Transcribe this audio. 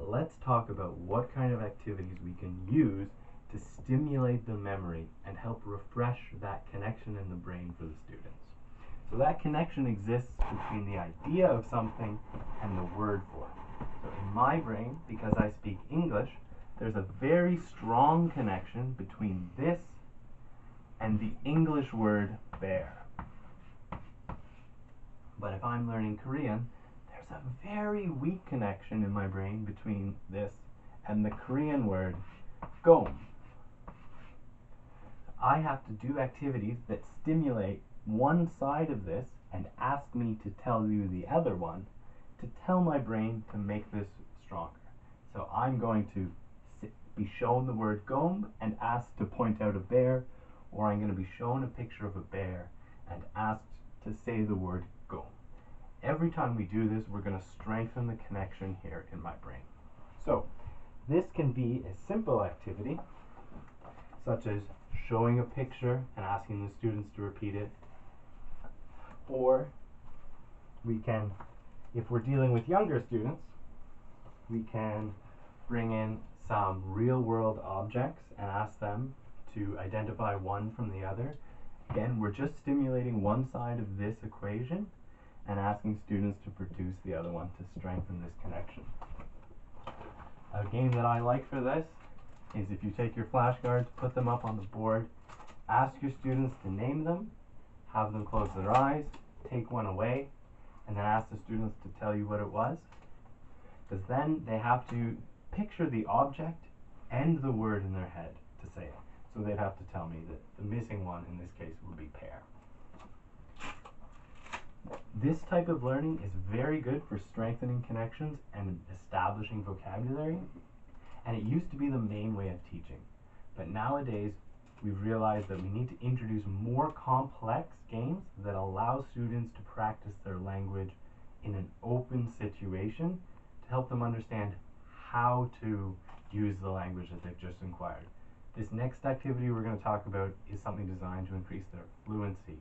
let's talk about what kind of activities we can use to stimulate the memory and help refresh that connection in the brain for the students. So that connection exists between the idea of something and the word for it. So in my brain, because I speak English, there's a very strong connection between this and the English word bear. But if I'm learning Korean, there's a very weak connection in my brain between this and the Korean word gom. I have to do activities that stimulate one side of this and ask me to tell you the other one to tell my brain to make this stronger. So I'm going to be shown the word gom and asked to point out a bear, or I'm going to be shown a picture of a bear and asked to say the word gom. Every time we do this, we're going to strengthen the connection here in my brain. So this can be a simple activity, such as showing a picture and asking the students to repeat it. Or we can, if we're dealing with younger students, we can bring in some real-world objects and ask them to identify one from the other. Again, we're just stimulating one side of this equation and asking students to produce the other one to strengthen this connection. A game that I like for this is if you take your flashcards, put them up on the board, ask your students to name them, have them close their eyes, take one away, and then ask the students to tell you what it was. Because then they have to picture the object and the word in their head to say it. So they'd have to tell me that the missing one in this case would be pear. This type of learning is very good for strengthening connections and establishing vocabulary, and it used to be the main way of teaching. But nowadays, we've realized that we need to introduce more complex games that allow students to practice their language in an open situation to help them understand how to use the language that they've just acquired. This next activity we're going to talk about is something designed to increase their fluency